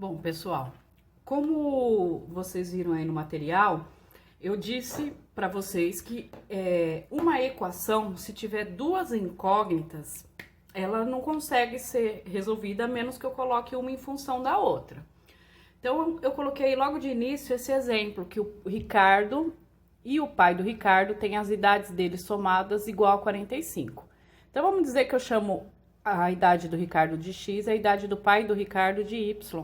Bom, pessoal, como vocês viram aí no material, eu disse para vocês que uma equação, se tiver duas incógnitas, ela não consegue ser resolvida a menos que eu coloque uma em função da outra. Então, eu coloquei logo de início esse exemplo, que o Ricardo e o pai do Ricardo têm as idades deles somadas igual a 45. Então, vamos dizer que eu chamo a idade do Ricardo de X e a idade do pai do Ricardo de Y.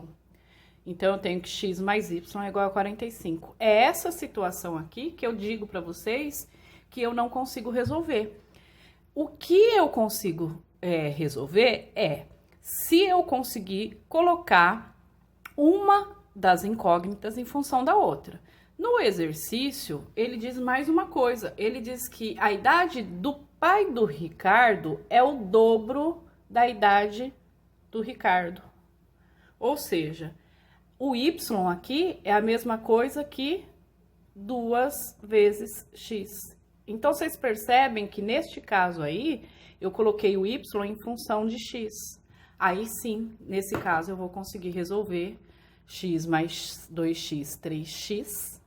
Então, eu tenho que X mais Y é igual a 45. É essa situação aqui que eu digo para vocês que eu não consigo resolver. O que eu consigo resolver é se eu conseguir colocar uma das incógnitas em função da outra. No exercício, ele diz mais uma coisa. Ele diz que a idade do pai do Ricardo é o dobro da idade do Ricardo. Ou seja, o Y aqui é a mesma coisa que 2 vezes X. Então, vocês percebem que neste caso aí, eu coloquei o Y em função de X. Aí sim, nesse caso, eu vou conseguir resolver X mais 2X, 3X,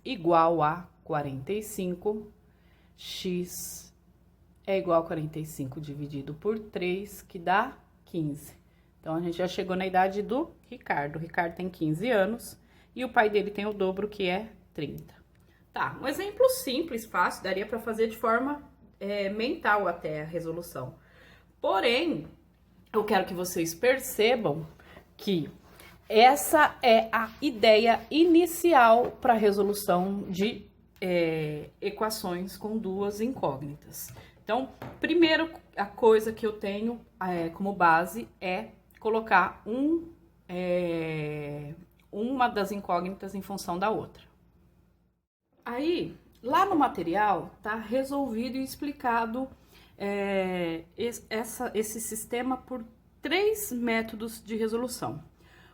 igual a 45. X é igual a 45 dividido por 3, que dá 15. Então, a gente já chegou na idade do Ricardo. O Ricardo tem 15 anos e o pai dele tem o dobro, que é 30. Tá, um exemplo simples, fácil, daria para fazer de forma mental até a resolução. Porém, eu quero que vocês percebam que essa é a ideia inicial para a resolução de equações com duas incógnitas. Então, primeiro, a coisa que eu tenho como base é colocar uma das incógnitas em função da outra. Aí, lá no material, tá resolvido e explicado esse sistema por 3 métodos de resolução.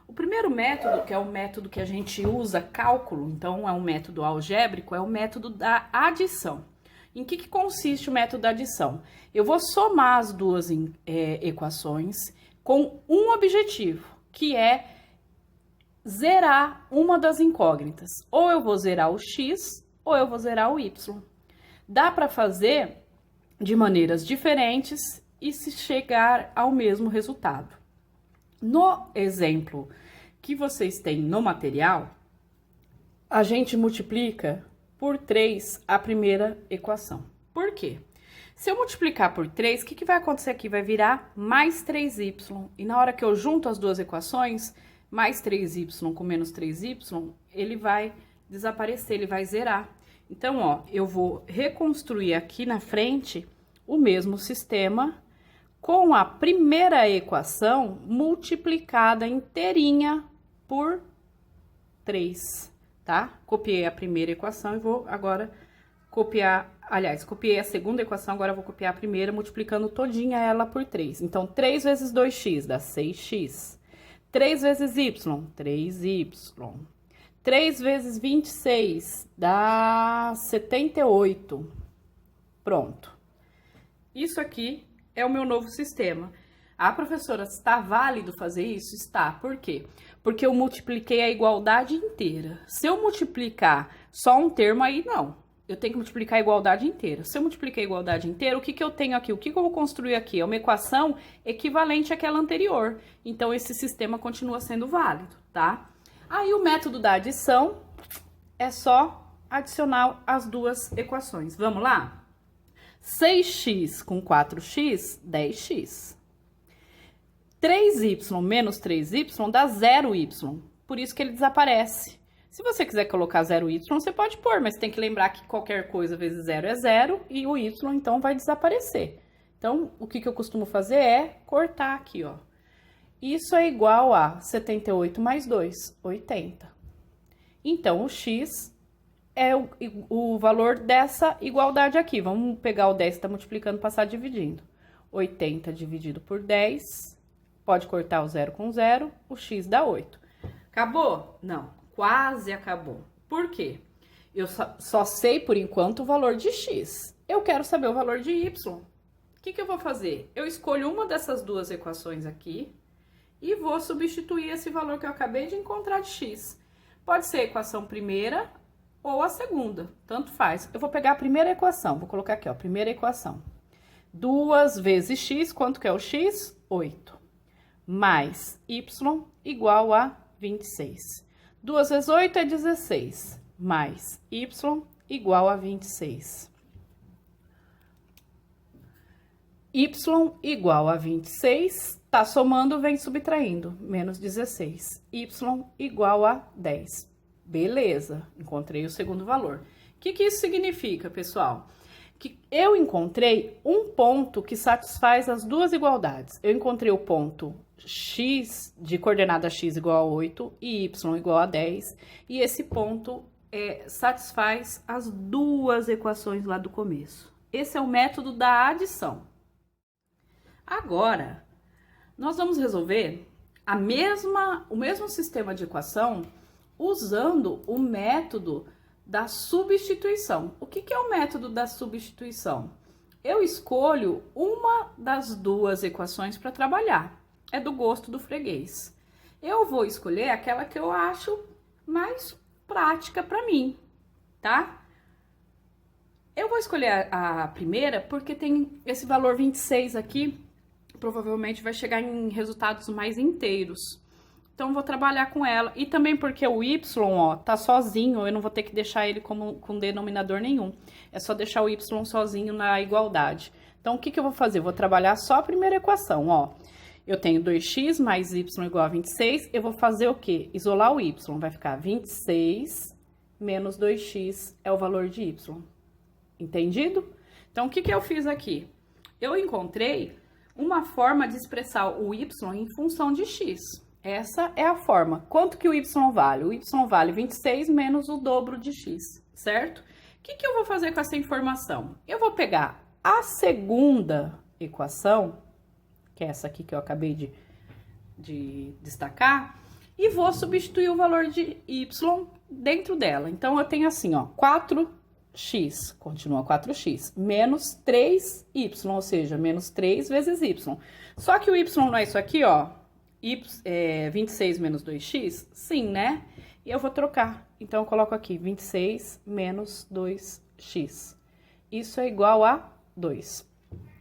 O primeiro método, que é o método que a gente usa cálculo, então é um método algébrico, é o método da adição. Em que consiste o método da adição? Eu vou somar as duas equações com um objetivo, que é zerar uma das incógnitas. Ou eu vou zerar o X, ou eu vou zerar o Y. Dá para fazer de maneiras diferentes e se chegar ao mesmo resultado. No exemplo que vocês têm no material, a gente multiplica por 3 a primeira equação. Por quê? Se eu multiplicar por 3, o que vai acontecer aqui? Vai virar mais 3y. E na hora que eu junto as duas equações, mais 3y com menos 3y, ele vai desaparecer, ele vai zerar. Então, ó, eu vou reconstruir aqui na frente o mesmo sistema com a primeira equação multiplicada inteirinha por 3, tá? Copiei a primeira equação e vou agora copiar, aliás, copiei a segunda equação, agora vou copiar a primeira, multiplicando todinha ela por 3. Então, 3 vezes 2x dá 6x. 3 vezes y, 3y. 3 vezes 26 dá 78. Pronto. Isso aqui é o meu novo sistema. Ah, professora, está válido fazer isso? Está. Por quê? Porque eu multipliquei a igualdade inteira. Se eu multiplicar só um termo, aí não. Eu tenho que multiplicar a igualdade inteira. Se eu multiplicar a igualdade inteira, o que eu tenho aqui? O que eu vou construir aqui? É uma equação equivalente àquela anterior. Então, esse sistema continua sendo válido, tá? Aí, o método da adição é só adicionar as duas equações. Vamos lá? 6x com 4x, 10x. 3y menos 3y dá 0y. Por isso que ele desaparece. Se você quiser colocar 0y, você pode pôr, mas tem que lembrar que qualquer coisa vezes 0 é 0 e o y, então, vai desaparecer. Então, o que eu costumo fazer é cortar aqui, ó. Isso é igual a 78 mais 2, 80. Então, o x é o valor dessa igualdade aqui. Vamos pegar o 10 que está multiplicando e passar dividindo. 80 dividido por 10, pode cortar o 0 com 0, o x dá 8. Acabou? Não. Quase acabou. Por quê? Eu só sei, por enquanto, o valor de x. Eu quero saber o valor de y. O que eu vou fazer? Eu escolho uma dessas duas equações aqui e vou substituir esse valor que eu acabei de encontrar de x. Pode ser a equação primeira ou a segunda, tanto faz. Eu vou pegar a primeira equação, vou colocar aqui, ó, primeira equação. 2 vezes x, quanto que é o x? 8. Mais y igual a 26. 2 vezes 8 é 16, mais y igual a 26. Y igual a 26, tá somando, vem subtraindo, menos 16. Y igual a 10. Beleza, encontrei o segundo valor. O que isso significa, pessoal? Que eu encontrei um ponto que satisfaz as duas igualdades. Eu encontrei o ponto x, de coordenada x igual a 8 e y igual a 10. E esse ponto satisfaz as duas equações lá do começo. Esse é o método da adição. Agora, nós vamos resolver o mesmo sistema de equação usando o método da substituição. O que é o método da substituição? Eu escolho uma das duas equações para trabalhar. É do gosto do freguês. Eu vou escolher aquela que eu acho mais prática para mim, tá? Eu vou escolher a primeira porque tem esse valor 26 aqui, provavelmente vai chegar em resultados mais inteiros. Então, vou trabalhar com ela. E também porque o y, ó, tá sozinho, eu não vou ter que deixar ele com denominador nenhum. É só deixar o y sozinho na igualdade. Então, o que eu vou fazer? Vou trabalhar só a primeira equação, ó. Eu tenho 2x mais y igual a 26. Eu vou fazer o quê? Isolar o y. Vai ficar 26 menos 2x é o valor de y. Entendido? Então, o que eu fiz aqui? Eu encontrei uma forma de expressar o y em função de x. Essa é a forma. Quanto que o y vale? O y vale 26 menos o dobro de x, certo? O que eu vou fazer com essa informação? Eu vou pegar a segunda equação, que é essa aqui que eu acabei de destacar, e vou substituir o valor de y dentro dela. Então, eu tenho assim, ó, 4x, continua 4x, menos 3y, ou seja, menos 3 vezes y. Só que o y não é isso aqui, ó, 26 menos 2x? Sim, né? E eu vou trocar. Então, eu coloco aqui 26 menos 2x. Isso é igual a 2.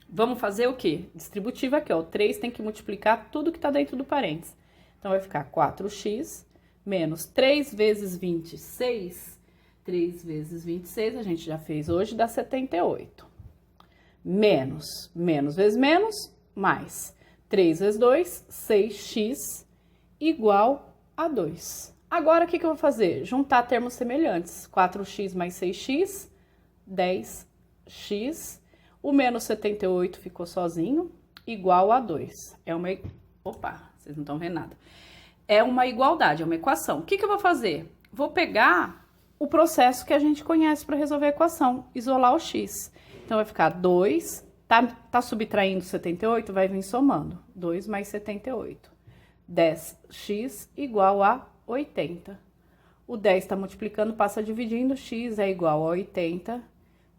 Vamos fazer o quê? Distributiva aqui, ó. O 3 tem que multiplicar tudo que tá dentro do parênteses. Então, vai ficar 4x menos 3 vezes 26. 3 vezes 26, a gente já fez hoje, dá 78. Menos vezes menos, mais 3 vezes 2, 6x igual a 2. Agora, o que eu vou fazer? Juntar termos semelhantes. 4x mais 6x, 10x. O menos 78 ficou sozinho, igual a 2. Opa, vocês não estão vendo nada. É uma igualdade, é uma equação. O que eu vou fazer? Vou pegar o processo que a gente conhece para resolver a equação, isolar o x. Então, vai ficar 2, tá subtraindo 78, vai vir somando. 2 mais 78. 10x igual a 80. O 10 está multiplicando, passa dividindo, x é igual a 80.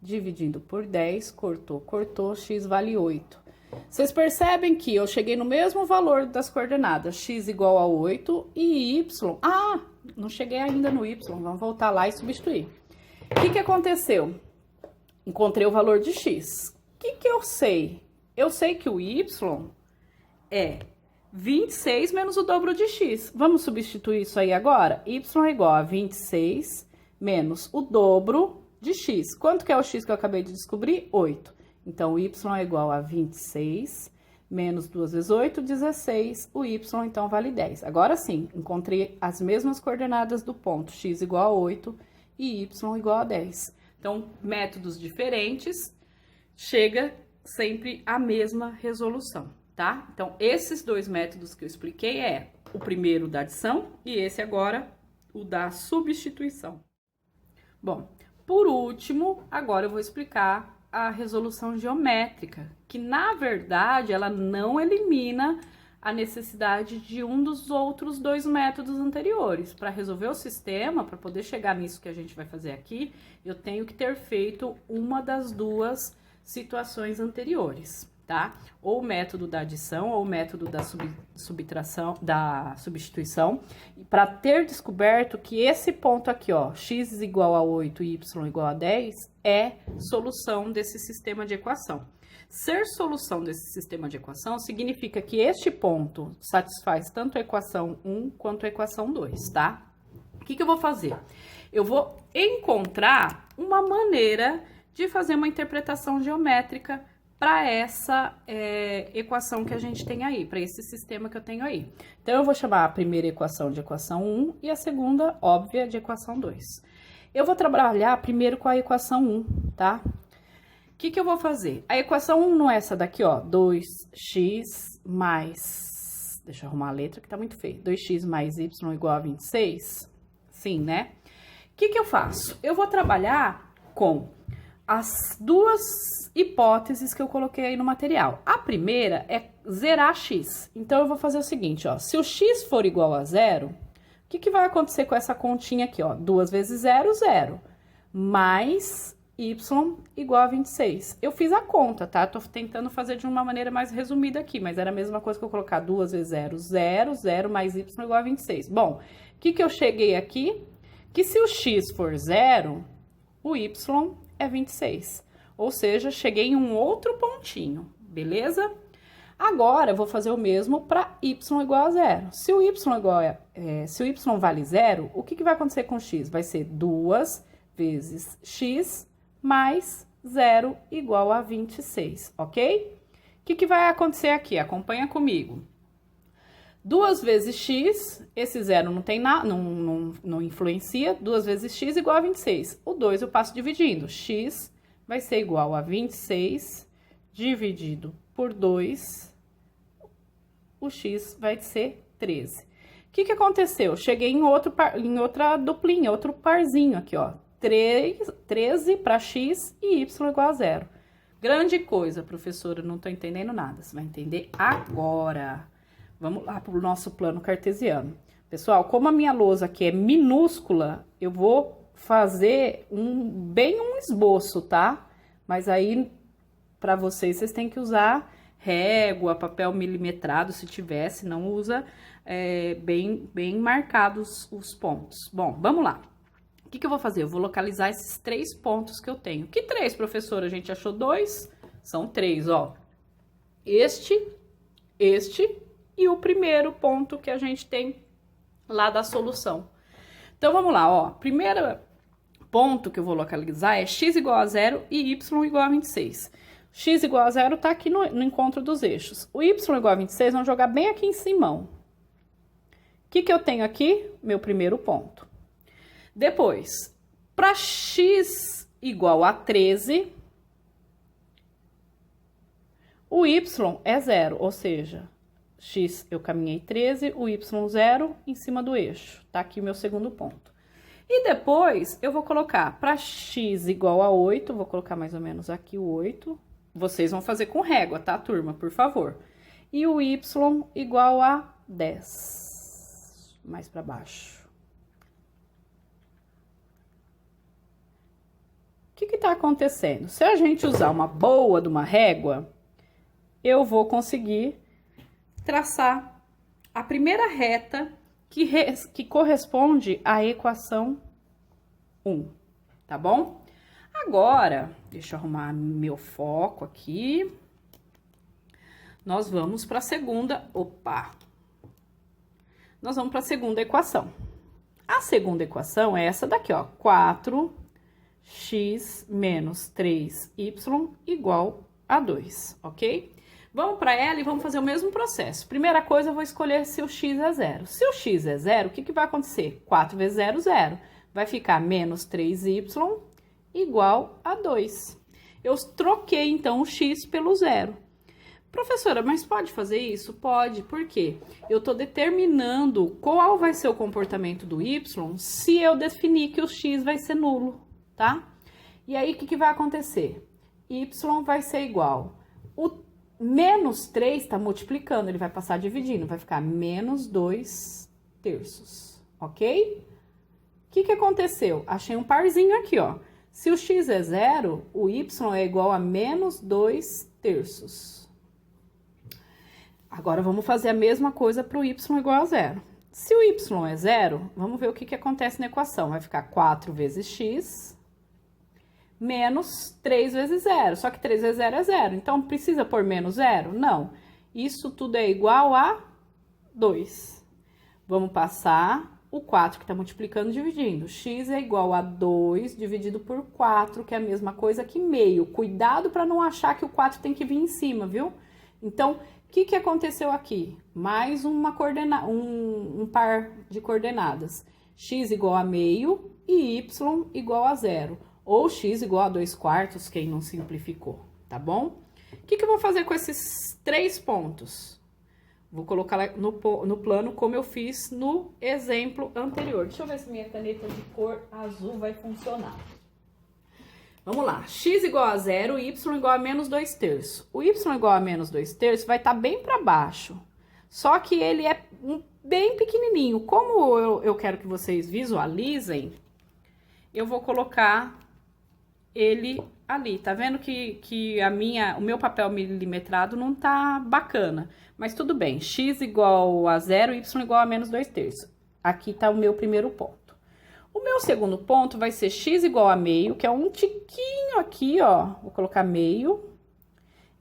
Dividindo por 10, cortou, x vale 8. Vocês percebem que eu cheguei no mesmo valor das coordenadas, x igual a 8 e y... Ah, não cheguei ainda no y, vamos voltar lá e substituir. O que aconteceu? Encontrei o valor de x. O que eu sei? Eu sei que o y é 26 menos o dobro de x. Vamos substituir isso aí agora? Y é igual a 26 menos o dobro de x. Quanto que é o x que eu acabei de descobrir? 8. Então, o y é igual a 26 menos 2 vezes 8, 16. O y, então, vale 10. Agora sim, encontrei as mesmas coordenadas do ponto x igual a 8 e y igual a 10. Então, métodos diferentes, chega sempre à mesma resolução, tá? Então, esses dois métodos que eu expliquei o primeiro da adição e esse agora, o da substituição. Bom, por último, agora eu vou explicar a resolução geométrica, que na verdade ela não elimina a necessidade de um dos outros dois métodos anteriores. Para resolver o sistema, para poder chegar nisso que a gente vai fazer aqui, eu tenho que ter feito uma das duas situações anteriores, tá? Ou o método da adição ou o método da subtração, da substituição, para ter descoberto que esse ponto aqui, ó, x igual a 8 e y igual a 10, é solução desse sistema de equação. Ser solução desse sistema de equação significa que este ponto satisfaz tanto a equação 1 quanto a equação 2, tá? O que eu vou fazer? Eu vou encontrar uma maneira de fazer uma interpretação geométrica para essa equação que a gente tem aí, para esse sistema que eu tenho aí. Então, eu vou chamar a primeira equação de equação 1 e a segunda, óbvia, de equação 2. Eu vou trabalhar primeiro com a equação 1, tá? O que eu vou fazer? A equação 1 não é essa daqui, ó, 2x mais... Deixa eu arrumar a letra que tá muito feia. 2x mais y igual a 26? Sim, né? O que eu faço? Eu vou trabalhar com as duas hipóteses que eu coloquei aí no material. A primeira é zerar x. Então, eu vou fazer o seguinte, ó. Se o x for igual a 0, o que vai acontecer com essa continha aqui, ó? 2 vezes 0, 0. Mais y igual a 26. Eu fiz a conta, tá? Tô tentando fazer de uma maneira mais resumida aqui, mas era a mesma coisa que eu colocar 2 vezes 0, 0, 0 mais y igual a 26. Bom, o que eu cheguei aqui? Que se o x for 0, o y é 26. Ou seja, cheguei em um outro pontinho, beleza? Agora, eu vou fazer o mesmo para y igual a 0. Se o y se o y vale 0, o que vai acontecer com o x? Vai ser 2 vezes x mais 0 igual a 26, ok? O que vai acontecer aqui? Acompanha comigo. 2 vezes x, esse 0 não tem nada, não influencia, 2 vezes x igual a 26. O 2 eu passo dividindo, x vai ser igual a 26 dividido por 2, o x vai ser 13. O que aconteceu? Cheguei em outra duplinha, outro parzinho aqui, ó, 13 para x e y igual a 0. Grande coisa, professora, não tô entendendo nada, você vai entender agora. Vamos lá para o nosso plano cartesiano. Pessoal, como a minha lousa aqui é minúscula, eu vou fazer bem um esboço, tá? Mas aí, para vocês têm que usar régua, papel milimetrado, se tivesse, não usa bem marcados os pontos. Bom, vamos lá. O que eu vou fazer? Eu vou localizar esses 3 pontos que eu tenho. Que 3, professora? A gente achou 2? São 3, ó. Este e o primeiro ponto que a gente tem lá da solução. Então, vamos lá, ó. Primeiro ponto que eu vou localizar é x igual a 0 e y igual a 26. X igual a 0 tá aqui no encontro dos eixos. O y igual a 26, vamos jogar bem aqui em cima. O que eu tenho aqui? Meu primeiro ponto. Depois, para x igual a 13, o y é 0, ou seja, x eu caminhei 13, o y 0 em cima do eixo. Tá aqui meu segundo ponto. E depois eu vou colocar para x igual a 8, vou colocar mais ou menos aqui o 8. Vocês vão fazer com régua, tá, turma? Por favor. E o y igual a 10. Mais para baixo. O que tá acontecendo? Se a gente usar uma boa de uma régua, eu vou conseguir traçar a primeira reta que corresponde à equação 1, tá bom? Agora, deixa eu arrumar meu foco aqui. Nós vamos para a segunda, nós vamos para a segunda equação. A segunda equação é essa daqui, ó, 4x menos 3y igual a 2, ok? Vamos para ela e vamos fazer o mesmo processo. Primeira coisa, eu vou escolher se o x é 0. Se o x é 0, o que vai acontecer? 4 vezes 0, 0. Vai ficar menos 3y igual a 2. Eu troquei, então, o x pelo 0. Professora, mas pode fazer isso? Pode, por quê? Eu estou determinando qual vai ser o comportamento do y se eu definir que o x vai ser nulo, tá? E aí, o que vai acontecer? Y vai ser igual. O menos 3 está multiplicando, ele vai passar dividindo, vai ficar menos 2/3, ok? O que aconteceu? Achei um parzinho aqui, ó. Se o x é 0, o y é igual a menos 2/3. Agora, vamos fazer a mesma coisa para o y igual a zero. Se o y é zero, vamos ver o que acontece na equação. Vai ficar 4 vezes x menos 3 vezes zero. Só que 3 vezes zero é zero. Então, precisa pôr menos zero? Não. Isso tudo é igual a 2. Vamos passar o 4 que está multiplicando e dividindo. X é igual a 2 dividido por 4, que é a mesma coisa que meio. Cuidado para não achar que o 4 tem que vir em cima, viu? Então, o que aconteceu aqui? Mais um par de coordenadas. X igual a meio e y igual a zero. Ou x igual a 2 quartos, quem não simplificou, tá bom? O que eu vou fazer com esses 3 pontos? Vou colocar no plano como eu fiz no exemplo anterior. Deixa eu ver se minha caneta de cor azul vai funcionar. Vamos lá. X igual a zero, y igual a menos 2 terços. O y igual a menos 2 terços vai estar bem para baixo. Só que ele é bem pequenininho. Como eu quero que vocês visualizem, eu vou colocar ele ali. Tá vendo que o meu papel milimetrado não tá bacana. Mas tudo bem, x igual a zero, y igual a menos 2 terços. Aqui tá o meu primeiro ponto. O meu segundo ponto vai ser x igual a meio, que é um tiquinho aqui, ó. Vou colocar meio.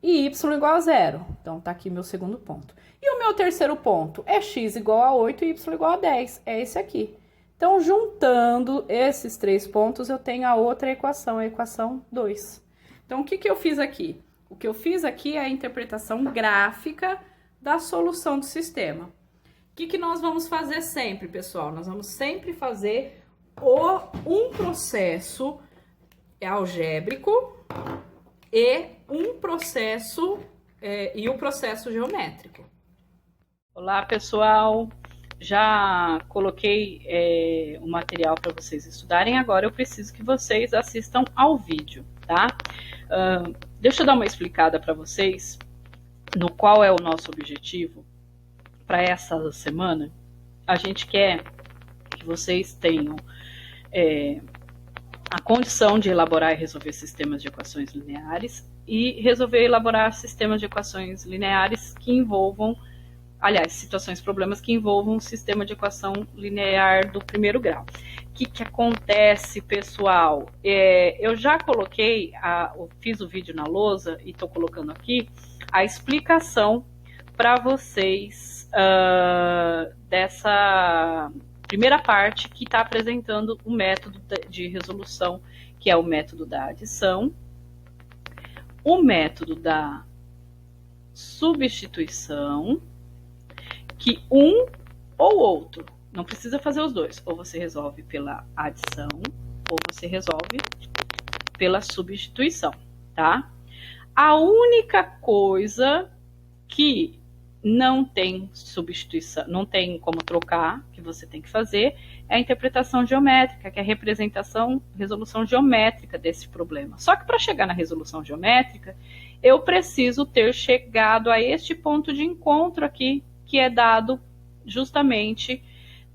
E y igual a zero. Então, tá aqui meu segundo ponto. E o meu terceiro ponto é x igual a 8 e y igual a 10. É esse aqui. Então, juntando esses 3 pontos, eu tenho a outra equação, a equação 2. Então, o que eu fiz aqui? O que eu fiz aqui é a interpretação gráfica da solução do sistema. O que nós vamos fazer sempre, pessoal? Nós vamos sempre fazer um processo algébrico e um processo o processo geométrico. Olá, pessoal! Já coloquei o material para vocês estudarem, agora eu preciso que vocês assistam ao vídeo, tá? Deixa eu dar uma explicada para vocês no qual é o nosso objetivo para essa semana. A gente quer que vocês tenham a condição de elaborar e resolver sistemas de equações lineares e resolver e elaborar sistemas de equações lineares que envolvam, aliás, situações, problemas que envolvam um sistema de equação linear do primeiro grau. O que acontece, pessoal? Eu já coloquei, fiz o vídeo na lousa e estou colocando aqui a explicação para vocês dessa primeira parte que está apresentando o método de resolução, que é o método da adição, o método da substituição, que um ou outro, não precisa fazer os dois, ou você resolve pela adição, ou você resolve pela substituição, tá? A única coisa que não tem substituição, não tem como trocar, que você tem que fazer, é a interpretação geométrica, que é a resolução geométrica desse problema. Só que para chegar na resolução geométrica, eu preciso ter chegado a este ponto de encontro aqui, que é dado justamente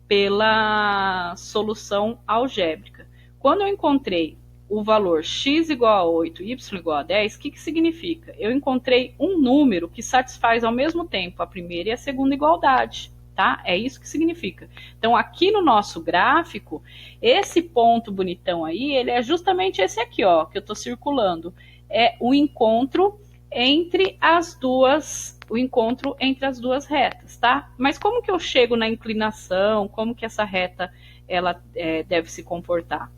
pela solução algébrica. Quando eu encontrei o valor x igual a 8 e y igual a 10, o que significa? Eu encontrei um número que satisfaz ao mesmo tempo a primeira e a segunda igualdade, tá? É isso que significa. Então, aqui no nosso gráfico, esse ponto bonitão aí, ele é justamente esse aqui, ó, que eu estou circulando. É o encontro entre as duas retas, tá? Mas como que eu chego na inclinação? Como que essa reta ela deve se comportar?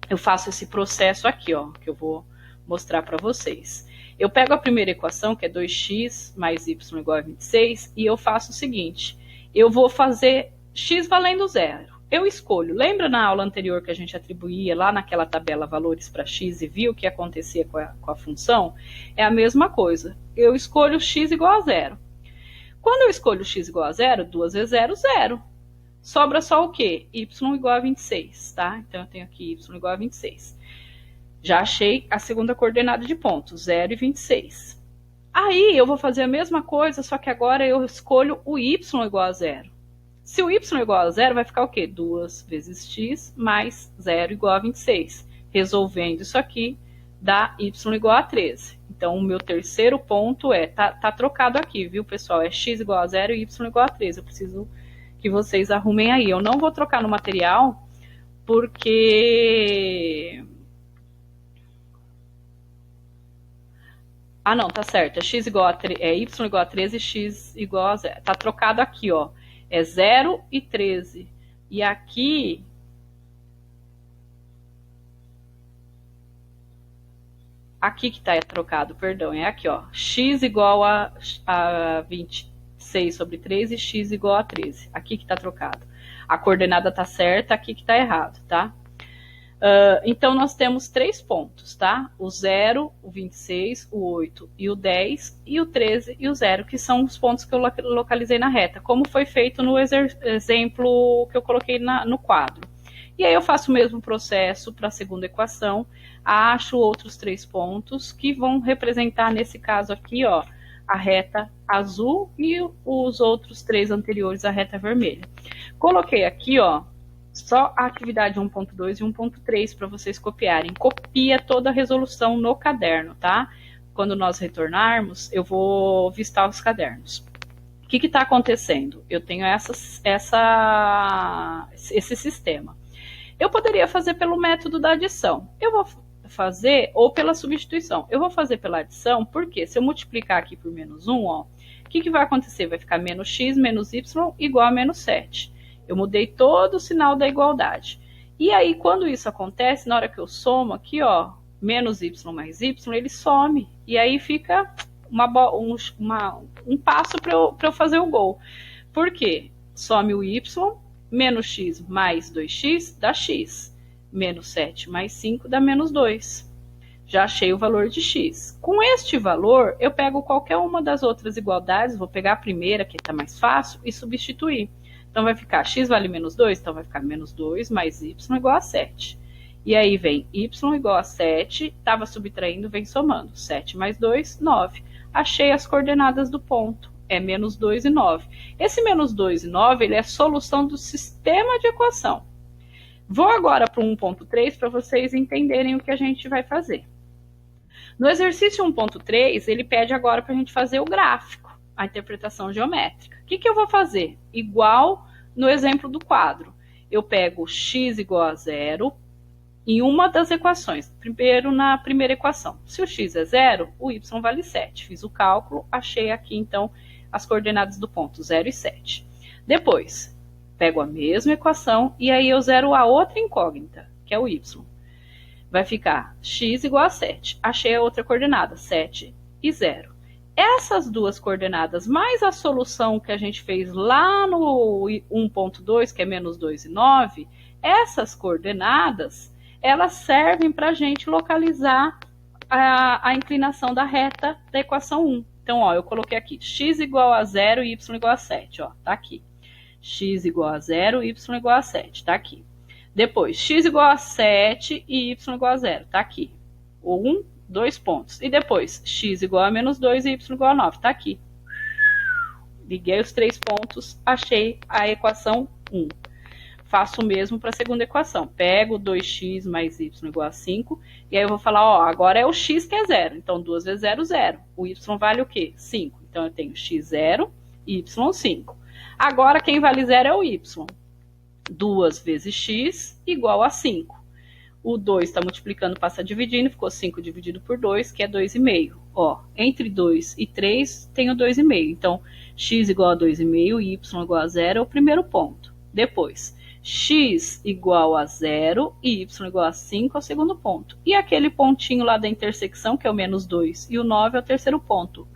Eu faço esse processo aqui, ó, que eu vou mostrar para vocês. Eu pego a primeira equação, que é 2x mais y igual a 26, e eu faço o seguinte, eu vou fazer x valendo zero. Eu escolho, lembra na aula anterior que a gente atribuía lá naquela tabela valores para x e viu o que acontecia com a função? É a mesma coisa, eu escolho x igual a zero. Quando eu escolho x igual a zero, 2 vezes 0, 0. Sobra só o quê? Y igual a 26, tá? Então, eu tenho aqui y igual a 26. Já achei a segunda coordenada de ponto, 0 e 26. Aí, eu vou fazer a mesma coisa, só que agora eu escolho o y igual a 0. Se o y igual a 0, vai ficar o quê? 2 vezes x mais 0 igual a 26. Resolvendo isso aqui, dá y igual a 13. Então, o meu terceiro ponto tá trocado aqui, viu, pessoal? É x igual a 0 e y igual a 3. Eu preciso que vocês arrumem aí. Eu não vou trocar no material, porque... Ah, não, tá certo. É x igual a 3, é y igual a 13 e x igual a 0. Tá trocado aqui, ó. É 0 e 13. E aqui... Aqui que tá trocado, perdão. É aqui, ó. X igual a 26 sobre 3 e x igual a 13. Aqui que tá trocado. A coordenada tá certa, aqui que tá errado, tá? Então, nós temos 3 pontos, tá? O 0, o 26, o 8 e o 10, e o 13 e o 0, que são os pontos que eu localizei na reta, como foi feito no exemplo que eu coloquei no quadro. E aí eu faço o mesmo processo para a segunda equação, acho outros 3 pontos que vão representar, nesse caso aqui, ó, a reta azul e os outros 3 anteriores, a reta vermelha. Coloquei aqui, ó, só a atividade 1.2 e 1.3 para vocês copiarem. Copia toda a resolução no caderno, tá? Quando nós retornarmos, eu vou vistar os cadernos. O que está acontecendo? Eu tenho esse sistema. Eu poderia fazer pelo método da adição. Eu vou fazer, ou pela substituição. Eu vou fazer pela adição, porque se eu multiplicar aqui por menos 1, ó, o que vai acontecer? Vai ficar menos x menos y igual a menos 7. Eu mudei todo o sinal da igualdade. E aí, quando isso acontece, na hora que eu somo aqui, ó, menos y mais y, ele some. E aí fica um passo para eu fazer o gol. Por quê? Some o y, menos x mais 2x dá x. Menos 7 mais 5 dá menos 2. Já achei o valor de x. Com este valor, eu pego qualquer uma das outras igualdades, vou pegar a primeira, que está mais fácil, e substituir. Então, vai ficar x vale menos 2, então vai ficar menos 2 mais y igual a 7. E aí vem y igual a 7, estava subtraindo, vem somando. 7 mais 2, 9. Achei as coordenadas do ponto. É menos 2 e 9. Esse menos 2 e 9, ele é a solução do sistema de equação. Vou agora para o 1.3 para vocês entenderem o que a gente vai fazer. No exercício 1.3, ele pede agora para a gente fazer o gráfico, a interpretação geométrica. O que eu vou fazer? Igual no exemplo do quadro. Eu pego x igual a 0 em uma das equações. Primeiro, na primeira equação. Se o x é 0, o y vale 7. Fiz o cálculo, achei aqui, então, as coordenadas do ponto 0 e 7. Depois, pego a mesma equação e aí eu zero a outra incógnita, que é o y. Vai ficar x igual a 7. Achei a outra coordenada, 7 e 0. Essas duas coordenadas, mais a solução que a gente fez lá no 1.2, que é menos 2 e 9, essas coordenadas, elas servem para a gente localizar a inclinação da reta da equação 1. Então, ó, eu coloquei aqui x igual a 0 e y igual a 7, ó, tá aqui. X igual a 0 e y igual a 7, tá aqui. Depois, x igual a 7 e y igual a 0, tá aqui. 2 pontos. E depois, x igual a menos 2 e y igual a 9, tá aqui. Liguei os 3 pontos, achei a equação 1. Faço o mesmo para a segunda equação. Pego 2x mais y igual a 5, e aí eu vou falar, ó, agora é o x que é 0. Então, 2 vezes 0, 0. O y vale o quê? 5. Então, eu tenho x0 e y5. Agora, quem vale 0 é o y. 2 vezes x igual a 5. O 2 está multiplicando, passa dividindo, ficou 5 dividido por 2, que é 2,5. Ó, entre 2 e 3, tenho 2,5. Então, x igual a 2,5 e y igual a 0 é o primeiro ponto. Depois, x igual a 0 e y igual a 5 é o segundo ponto. E aquele pontinho lá da intersecção, que é o menos 2 e o 9, é o terceiro ponto.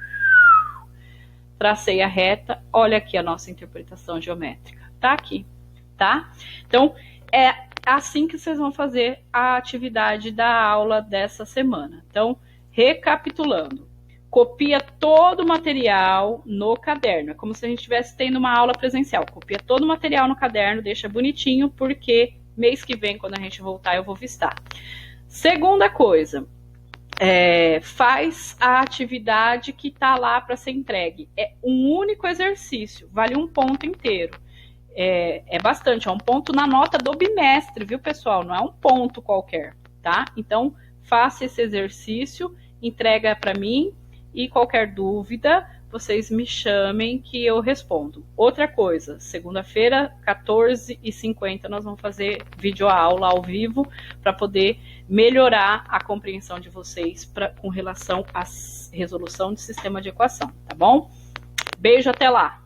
Tracei a reta, olha aqui a nossa interpretação geométrica. Tá aqui, tá? Então, é assim que vocês vão fazer a atividade da aula dessa semana. Então, recapitulando, copia todo o material no caderno. É como se a gente estivesse tendo uma aula presencial. Copia todo o material no caderno, deixa bonitinho, porque mês que vem, quando a gente voltar, eu vou vistar. Segunda coisa, faz a atividade que está lá para ser entregue. É um único exercício, vale um ponto inteiro. É bastante, é um ponto na nota do bimestre, viu, pessoal? Não é um ponto qualquer, tá? Então, faça esse exercício entrega para mim e qualquer dúvida, vocês me chamem que eu respondo. Outra coisa, segunda-feira, 14h50, nós vamos fazer videoaula ao vivo para poder melhorar a compreensão de vocês com relação à resolução de sistema de equação, tá bom? Beijo, até lá!